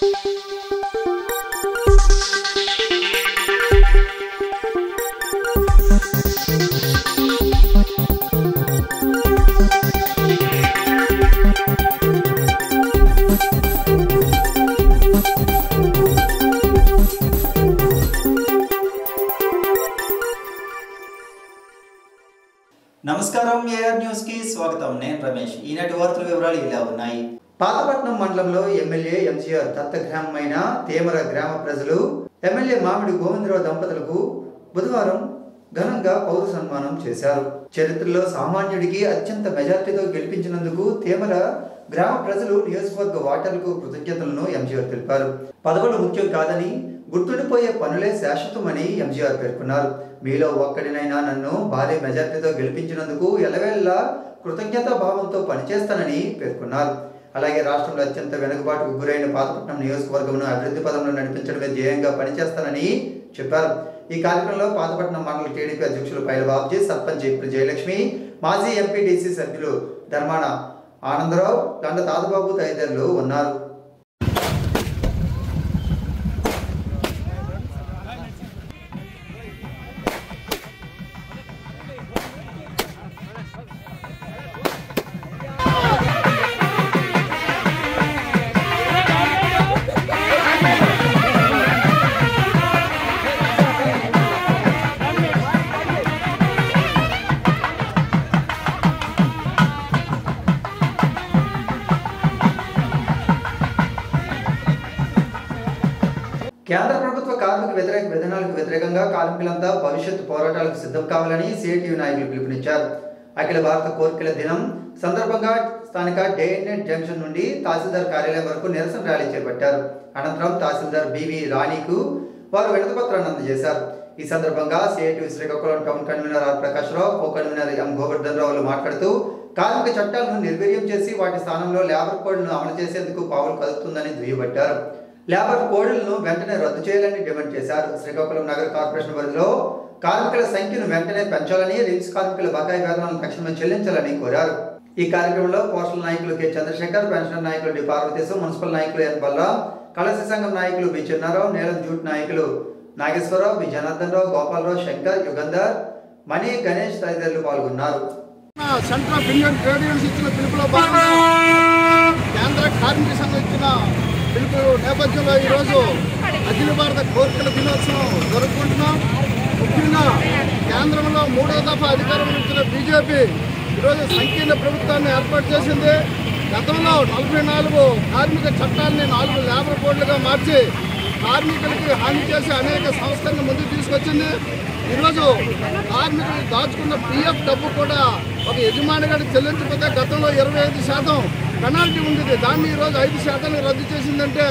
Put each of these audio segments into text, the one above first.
నమస్కారం AR news కి స్వాగతం. నేను రమేష్. ఈనాటి వార్తల వివరాలు ఇలా ఉన్నాయి. పాతపట్నం మండలంలో ఎమ్మెల్యే ఎంజీఆర్ దత్తగ్రామమైన తేమర గ్రామ ప్రజలు ఎమ్మెల్యే మామిడి గోవిందరావు దంపతులకు బుధవారం ఘనంగా పౌర సన్మానం చేశారు. చరిత్రలో సామాన్యుడికి అత్యంత మెజార్టీతో గెలిపించినందుకు తేమర గ్రామ ప్రజలు నియోజకవర్గ ఓటర్లకు కృతజ్ఞతలను ఎంజీఆర్ తెలిపారు. పదవులు ముఖ్యం కాదని గుర్తుండిపోయే పనులే శాశ్వతమని ఎంజీఆర్ పేర్కొన్నారు. మీలో ఒక్కడినైనా నన్ను భారీ మెజార్టీతో గెలిపించినందుకు ఎల్లవేళలా కృతజ్ఞతా భావంతో పనిచేస్తానని పేర్కొన్నారు. అలాగే రాష్ట్రంలో అత్యంత వెనుకబాటుకు గురైన పాతపట్నం నియోజకవర్గంను అభివృద్ధి పదంలో నడిపించడమే ధ్యేయంగా పనిచేస్తానని చెప్పారు. ఈ కార్యక్రమంలో పాతపట్నం మండల టీడీపీ అధ్యక్షులు పైల బాబ్జీ, సర్పంచ్ ఇప్పుడు జయలక్ష్మి, మాజీ ఎంపీటీసీ సభ్యులు ధర్మాన ఆనందరావు, లండ తాతబాబు తదితరులు ఉన్నారు. కేంద్ర ప్రభుత్వ కార్మిక వ్యతిరేక విధానాలకు వ్యతిరేకంగా కార్మికులంతా భవిష్యత్తు పోరాటాలకు సిద్ధం కావాలని సిఐటియు నాయకులు పిలుపునిచ్చారు. అఖిల భారత కోర్కెల దినం సందర్భంగా స్థానిక డే&నైట్ జంక్షన్ నుండి తహసీల్దార్ కార్యాలయం వరకు నిరసన ర్యాలీ చేపట్టారు. అనంతరం తహసీల్దార్ బివి రాణికు వారు వినతిపత్రాన్ని అందజేశారు. ఈ సందర్భంగా CITU Srikakulam town convener R Prakash Rao, co convener M Govardhan రావులు మాట్లాడుతూ కార్మిక చట్టాలను నిర్వీర్యం చేసి వాటి స్థానంలో లేబర్ కోడ్లను అమలు చేసేందుకు పావులు కదుపుతుందని దుయ్యబట్టారు. లేబర్ కోడ్లను వెంటనే రద్దు చేయాలని డిమాండ్ చేశారు. శ్రీకాకుళం నగర కార్పొరేషన్ పరిధిలో కార్మికుల సంఖ్యను వెంటనే పెంచాలని, రిమ్స్ కార్మికుల బకాయి వేతనాలను తక్షణమే చెల్లించాలని కోరారు. ఈ కార్యక్రమంలో పోస్టల్ నాయకులు కె చంద్రశేఖర్, పెన్షనర్ నాయకులు డి పార్వతీశం, మున్సిపల్ నాయకులు ఎన్ బలరాం, కళాశాల సంఘం నాయకులు బి చిన్నారావు, నీలం జూట్ నాయకులు నాగేశ్వరరావు, బి జనార్దన్ రావు, గోపాలరావు, శంకర్, యుగంధర్, మణి, గణేష్ తదితరులు పాల్గొన్నారు. Central of Indian trade unions ఇచ్చిన పిలుపులో భాగంగా కేంద్ర కార్మిక సంఘం ఇచ్చిన పిలుపు నేపథ్యంలో ఈరోజు అఖిల భారత కోర్కెల దినోత్సవం జరుపుకుంటున్నాం. ముఖ్యంగా కేంద్రంలో 3వ దఫా అధికారంలో ఇచ్చిన బీజేపీ ఈరోజు సంకీర్ణ ప్రభుత్వాన్ని ఏర్పాటు చేసింది. గతంలో 44 కార్మిక చట్టాలని 4 లేబర్ కోడ్లుగా మార్చి కార్మికులకి హామీ చేసి అనేక సంస్థలను ముందుకు తీసుకొచ్చింది. ఈరోజు కార్మికులు దాచుకున్న పిఎఫ్ డబ్బు కూడా ఒక యజమానిగా చెల్లించకపోతే గతంలో 25% పెనాల్టీ ఉండేది. దాన్ని ఈరోజు 5% రద్దు చేసిందంటే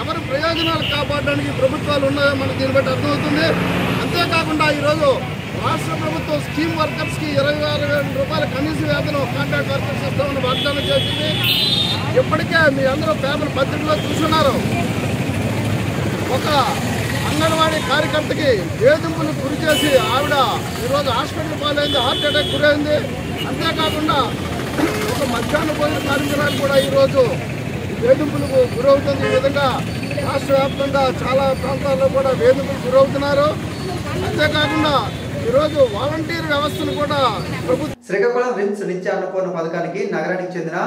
ఎవరి ప్రయోజనాలు కాపాడడానికి ప్రభుత్వాలు ఉన్నాయో మనకు దీన్ని బట్టి అర్థమవుతుంది. అంతేకాకుండా ఈరోజు రాష్ట్ర ప్రభుత్వం స్కీమ్ వర్కర్స్కి 26,000 రూపాయల కనీస వేతనం కాంట్రాక్ట్ వర్కర్స్ ఇస్తామని వాగ్దానం చేసింది. ఇప్పటికే మీ అందరూ పేపర్ పత్రికలో చూస్తున్నారు. ఒక అంగన్వాడీ కార్యకర్తకి వేధింపులు గురి చేసి ఆవిడ ఈరోజు హాస్పిటల్ పాలైంది, హార్ట్ అటాక్ గురైంది. అంతేకాకుండా ఒక మధ్యాహ్న భోజన కార్మికురాలు కూడా ఈరోజు వేధింపులకు గురవుతుంది. ఈ విధంగా రాష్ట్ర వ్యాప్తంగా చాలా ప్రాంతాల్లో కూడా వేధింపులకు గురవుతున్నారు. అంతేకాకుండా ఈరోజు వాలంటీర్ వ్యవస్థను కూడా శ్రీకాకుళం రిమ్స్ నిత్య అన్నపూర్ణ పథకానికి నగరానికి చెందిన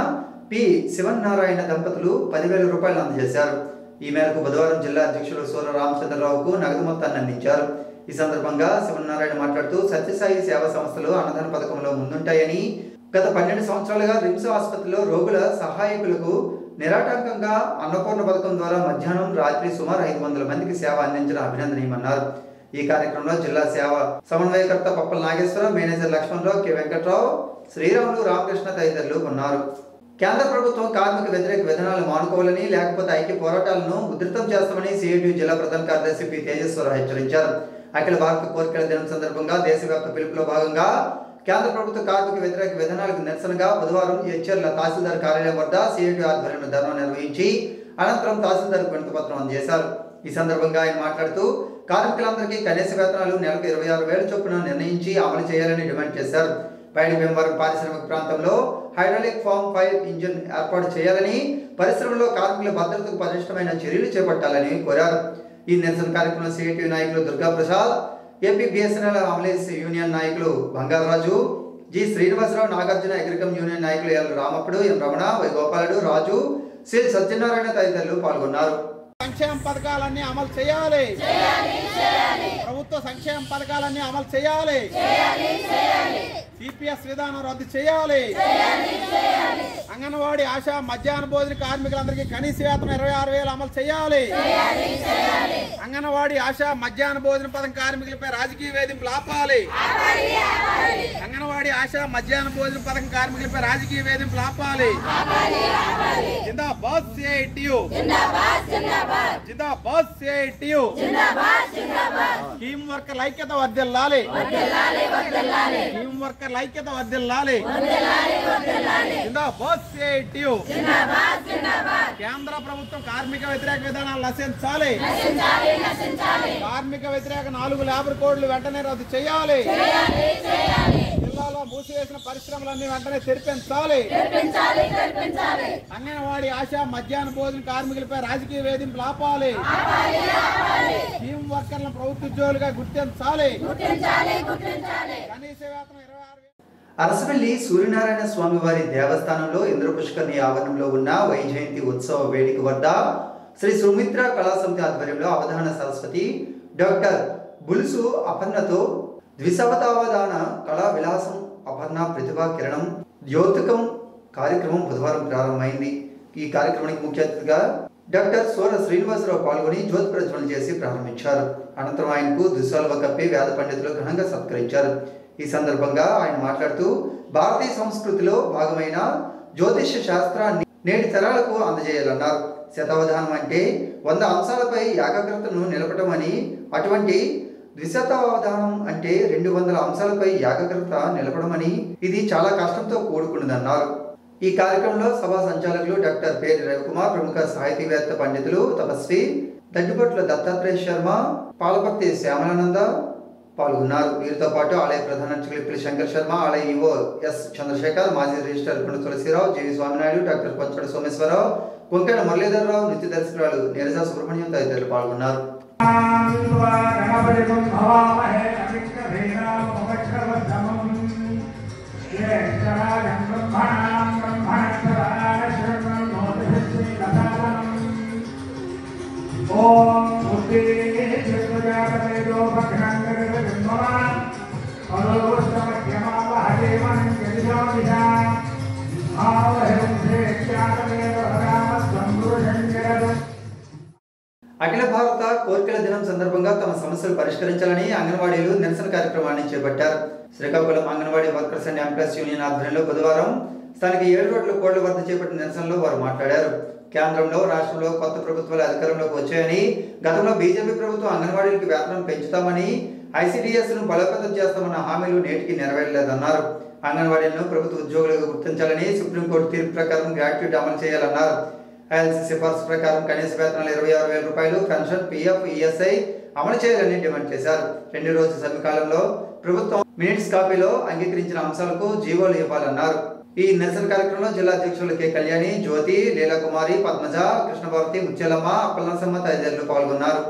పి శివనారాయణ దంపతులు 10,000 రూపాయలు అందజేశారు. ఈ మేరకు బుధవారం జిల్లా అధ్యక్షులు సూర రామచంద్రరావుకు నగదు మొత్తాన్ని అందించారు. ఈ సందర్భంగా శివనారాయణ మాట్లాడుతూ సత్యసాయి సేవా సంస్థలు అన్నదాన పథకంలో ముందుంటాయని, గత 12 సంవత్సరాలుగా రిమ్స్ ఆసుపత్రిలో రోగుల సహాయకులకు నిరాటంకంగా అన్నపూర్ణ పథకం ద్వారా మధ్యాహ్నం, రాత్రి సుమారు 500 మందికి సేవ అందించడం అభినందనీయమన్నారు. ఈ కార్యక్రమంలో జిల్లా సేవ సమన్వయకర్త పప్పల నాగేశ్వరరావు, మేనేజర్ లక్ష్మణరావు, కె వెంకట్రావు, శ్రీరాములు, రామకృష్ణ తదితరులు ఉన్నారు. కేంద్ర ప్రభుత్వం కార్మిక వ్యతిరేక విధానాలు మానుకోవాలని, లేకపోతే ఐక్య పోరాటాలను ఉధృతం చేస్తామని సిఐటియు జిల్లా ప్రధాన కార్యదర్శి పి తేజేశ్వరరావు హెచ్చరించారు. అఖిల భారత కోర్కెల దినం సందర్భంగా దేశవ్యాప్త పిలుపులో భాగంగా కేంద్ర ప్రభుత్వ కార్మిక వ్యతిరేక విధానాలకు నిరసనగా బుధవారం హెచ్ఆర్ల తహసీల్దార్ కార్యాలయం వద్ద సిఐటియు ఆధ్వర్యంలో ధర్నా నిర్వహించి అనంతరం తహసీల్దార్కు వినతిపత్రం అందజేశారు. ఈ సందర్భంగా ఆయన మాట్లాడుతూ కార్మికులందరికీ కనీస వేతనాలు నెలకు 26,000 చొప్పున నిర్ణయించి అమలు చేయాలని డిమాండ్ చేశారు. పైడి భీమవరం పారిశ్రామిక ప్రాంతంలో హైడ్రాలిక్ ఫామ్ ఫైర్ ఇంజిన్ ఏర్పాటు చేయాలని, పరిశ్రమలో కార్మికుల భద్రతకు పటిష్టమైన చర్యలు చేపట్టాలని కోరారు. ఈ నిరసన కార్యక్రమంలో సిఐటియు నాయకులు Durga Prasad, AP BSNL employees union నాయకులు బంగారాజు, జి శ్రీనివాసరావు, నాగార్జున అగ్రికం యూనియన్ నాయకులు ఎల్ రామప్పుడు, M Ramana, Y Gopaludu, Raju, C Satyanarayana తదితరులు పాల్గొన్నారు. సంక్షేమ పథకాలన్నీ అమలు చేయాలి, ప్రభుత్వ సంక్షేమ పథకాలన్నీ అమలు చేయాలి, సిపిఎస్ విధానం రద్దు చేయాలి, అంగన్వాడీ ఆశా మధ్యాహ్న భోజన కార్మికులందరికీ కనీస వేతనం 26,000 అమలు చేయాలి, అంగన్వాడీ ఆశా మధ్యాహ్న భోజన పథకం కార్మికులపై రాజకీయ వేధింపులు ఆపాలి, అంగన్వాడీ ఆశా మధ్యాహ్న భోజన పథకం కార్మికులపై రాజకీయ వేధింపులు ఆపాలి. జిందాబాద్ సిఐటియు, జిందాబాద్ సిఐటియు, స్కీమ్ వర్కర్ ఐక్యత వర్ధిల్లాలి, స్కీమ్ వర్కర్ ఐక్యత వర్ధిల్లాలి, జిందాబాద్ సిఐటియు. కేంద్ర ప్రభుత్వం కార్మిక వ్యతిరేక విధానాలు నశించాలి, కార్మిక వ్యతిరేక 4 లేబర్ కోడ్లు వెంటనే రద్దు చేయాలి, జిల్లాలో మూసివేసిన పరిశ్రమలన్నీ వెంటనే తెరిపించాలి, అంగన్వాడీ ఆశా మధ్యాహ్న భోజన కార్మికులపై రాజకీయ వేధింపులు ఆపాలి, స్కీమ్ వర్కర్లను ప్రభుత్వ ఉద్యోగులుగా గుర్తించాలి, కనీస వేతనం 26,000. అరసవెల్లి సూర్యనారాయణ స్వామి వారి దేవస్థానంలో ఇంద్రపుష్కర్ణి ఆవరణంలో ఉన్న వైజయంతి ఉత్సవ వేదిక వద్ద శ్రీ సుమిత్ర కళా సమితి ఆధ్వర్యంలో అవధాన సరస్వతి డాక్టర్ బులుసు అపర్ణతో ద్విశవతావధాన కళా విలాసం అపర్ణ ప్రతిభా కిరణం ద్యోతకం కార్యక్రమం బుధవారం ప్రారంభమైంది. ఈ కార్యక్రమానికి ముఖ్య అతిథిగా డాక్టర్ సోర శ్రీనివాసరావు పాల్గొని జ్యోతి ప్రజ్వలన చేసి ప్రారంభించారు. అనంతరం ఆయనకు దుశాల్వ కప్పి వేద పండితులు ఘనంగా సత్కరించారు. ఈ సందర్భంగా ఆయన మాట్లాడుతూ భారతీయ సంస్కృతిలో భాగమైన జ్యోతిష శాస్త్రాన్ని నేటి తరాలకు అందజేయాలన్నారు. శతావధానం అంటే 100 అంశాలపై ఏకాగ్రతను నిలపటమని, అటువంటి ద్విశతావధానం అంటే 200 అంశాలపై ఏకాగ్రత నిలపడమని, ఇది చాలా కష్టంతో కూడుకున్నదన్నారు. ఈ కార్యక్రమంలో సభా సంచాలకులు డాక్టర్ పేరి రవికుమార్, ప్రముఖ సాహితీవేత్త పండితులు తపస్వి దడ్డుపట్ల దత్తాత్రేయ శర్మ, పాలపర్తి శ్యామలానంద పాల్గొన్నారు. వీరితో పాటు ఆలయ ప్రధాన అర్చకులు శంకర్ శర్మ, ఆలయ ఈవో ఎస్ చంద్రశేఖర్, మాజీ రిజిస్టర్ కొండ తులసిరావు, జీవి స్వామినాయుడు, డాక్టర్ కొంచడ సోమేశ్వరరావు, కొంకణ మురళీధరరావు, నృత్య దర్శకురాలు నీరజ సుబ్రహ్మణ్యం తదితరులు పాల్గొన్నారు. అఖిల భారత కోర్కెల దినం సందర్భంగా తమ సమస్యలు పరిష్కరించాలని అంగన్వాడీలు నిరసన కార్యక్రమాన్ని చేపట్టారు. Srikakulam anganwadi workers and employees union ఆధ్వర్యంలో బుధవారం స్థానిక 7 రోడ్ల కోళ్ల వద్ద చేపట్టిన నిరసనలో వారు మాట్లాడారు. కేంద్రంలో రాష్ట్రంలో కొత్త ప్రభుత్వాలు అధికారంలోకి వచ్చాయని, గతంలో బీజేపీ ప్రభుత్వం అంగన్వాడీలకు వేతనం పెంచుతామని, ఐసీడీఎస్ను బలోపేతం చేస్తామన్న హామీలు నేటికి నెరవేరలేదన్నారు. అంగన్వాడీలను ప్రభుత్వ ఉద్యోగులుగా గుర్తించాలని, సుప్రీంకోర్టు తీర్పు ప్రకారం గ్రాట్యుటీ అమలు చేయాలన్నారు. ఐఎల్సీ సిఫార్సు ప్రకారం కనీస వేతనాలు 26,000 రూపాయలు, పెన్షన్, పీఎఫ్, ఈఎస్ఐ అమలు చేయాలని డిమాండ్ చేశారు. 2 రోజుల సమ్మెకాలంలో ప్రభుత్వం మినిట్స్ కాపీలో అంగీకరించిన అంశాలకు జీవోలు ఇవ్వాలన్నారు. ఈ నిరసన కార్యక్రమంలో జిల్లా అధ్యక్షులు కె కళ్యాణి, జ్యోతి, లీలాకుమారి, పద్మజ, కృష్ణభారతి, ముత్యాలమ్మ, అప్పలనరసమ్మ తదితరులు పాల్గొన్నారు.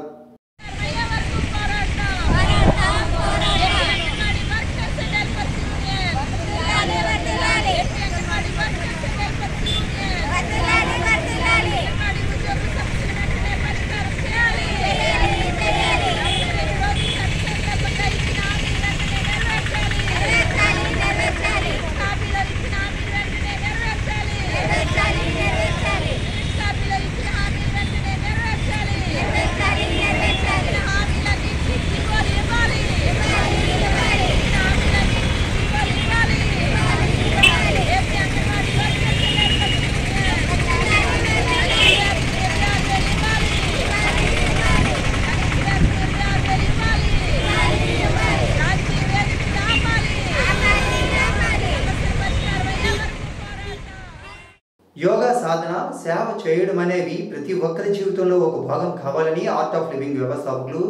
యోగా సాధన, సేవ చేయడం అనేవి ప్రతి ఒక్కరి జీవితంలో ఒక భాగం కావాలని ఆర్ట్ ఆఫ్ లివింగ్ వ్యవస్థాపకులు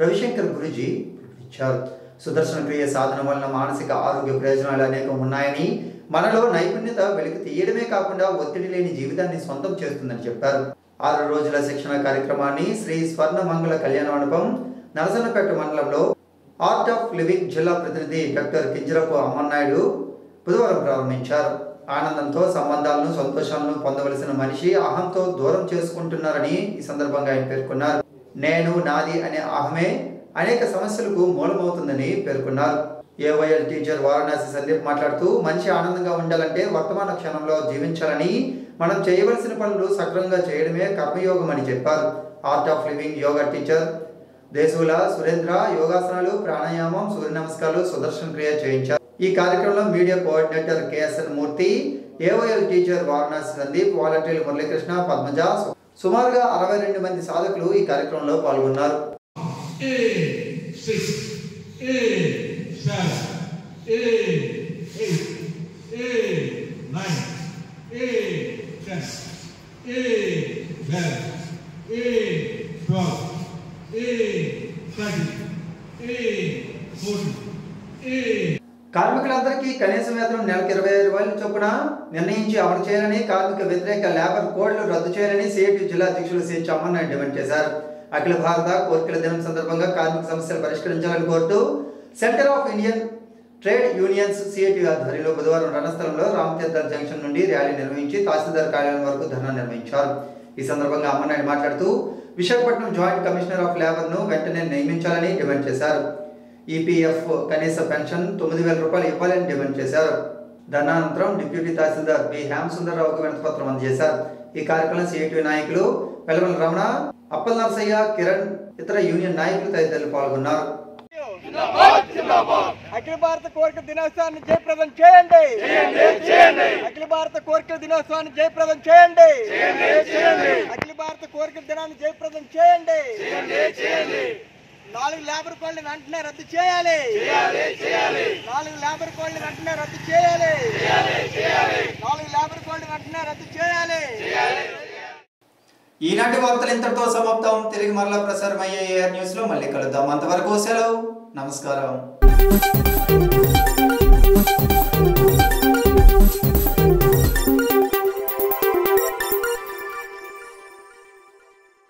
రవిశంకర్ గురూజీ పిలుపునిచ్చారు. సుదర్శన క్రియ సాధన వలన మానసిక ఆరోగ్య ప్రయోజనాలు అనేకం ఉన్నాయని, మనలో నైపుణ్యత వెలికి తీయడమే కాకుండా ఒత్తిడి లేని జీవితాన్ని సొంతం చేస్తుందని చెప్పారు. 6 రోజుల శిక్షణ కార్యక్రమాన్ని శ్రీ స్వర్ణమంగళ కళ్యాణ మండపం నరసన్నపేట మండలంలో ఆర్ట్ ఆఫ్ లివింగ్ జిల్లా ప్రతినిధి డాక్టర్ కింజరపు అమ్మన్నాయుడు బుధవారం ప్రారంభించారు. ఆనందంతో సంబంధాలను సంతోషాలను పొందవలసిన మనిషి అహంతో దూరం చేసుకుంటున్నారని ఈ సందర్భంగా ఆయన పేర్కొన్నారు. నేను నాది అనే అహమే అనేక సమస్యలకు మూలమవుతుందని పేర్కొన్నారు. ఏవైఎల్ టీచర్ వారణాసి సందీప్ మాట్లాడుతూ మనిషి ఆనందంగా ఉండాలంటే వర్తమాన క్షణంలో జీవించాలని, మనం చేయవలసిన పనులు సక్రమంగా చేయడమే కర్మయోగం అని చెప్పారు. Art of living yoga teacher Deshula Surendra యోగాసనాలు, ప్రాణాయామం, సూర్య నమస్కారాలు, సుదర్శన క్రియ చేయించారు. ఈ కార్యక్రమంలో media coordinator KSN Murthy, AYL teacher Varanasi Sandeep, వాలంటీర్లు మురళీకృష్ణ, పద్మజ, సుమారుగా 62 మంది సాధకులు ఈ కార్యక్రమంలో పాల్గొన్నారు. కార్మికులందరికీ కనీస వేతనం నెలకు 25,000 చొప్పున నిర్ణయించి అమలు చేయాలని, కార్మిక వ్యతిరేక లేబర్ కోడ్లు రద్దు చేయాలని సిఐటి జిల్లా అధ్యక్షులు సి అమ్మన్నాయుడు డిమాండ్ చేశారు. అఖిల భారత కోర్కెల దినం సందర్భంగా కార్మిక సమస్యలు పరిష్కరించాలని కోరుతూ centre of Indian trade unions CIT ఆధ్వర్యంలో బుధవారం రణస్థలంలో రామతీర్థ జంక్షన్ నుండి ర్యాలీ నిర్వహించి తహసీల్దార్ కార్యాలయం వరకు ధర్నా నిర్వహించారు. ఈ సందర్భంగా అమ్మన్నాయుడు మాట్లాడుతూ విశాఖపట్నం జాయింట్ కమిషనర్ ఆఫ్ లేబర్ను వెంటనే నియమించాలని డిమాండ్ చేశారు. ఈపీఎఫ్ కనీస పెన్షన్ 9,000 రూపాయలు ఇవ్వాలని డిమాండ్ చేశారు. ధర్నానంతరం డిప్యూటీ తహసీల్దార్ బి హేమసుందరరావుకు వినతిపత్రం అందజేశారు. ఈ కార్యక్రమంలో సిఐటి నాయకులు వెలవల రమణ, అప్పల్ నరసయ్య, కిరణ్, ఇతర యూనియన్ నాయకులు తదితరులు పాల్గొన్నారు. అఖిల భారత కోరికల దినోత్సవాన్ని జయప్రదం చేయండి. అఖిల భారత కోరికల దినోత్సవాన్ని జయప్రదం చేయండి. అఖిల భారత కోరికల దినాన్ని జయప్రదం చేయండి. 4 లేబర్ కోడ్లను వెంటనే రద్దు చేయాలి. 4 లేబర్ కోడ్లను వెంటనే రద్దు చేయాలి. 4 లేబర్ కోడ్లను వెంటనే రద్దు చేయాలి. ఈనాటి వార్తలు ఇంతటితో సమాప్తం. తిరిగి మరలా ప్రసారమయ్యే AR న్యూస్ లో మళ్ళీ కలుద్దాం. అంతవరకు సెలవు. నమస్కారం.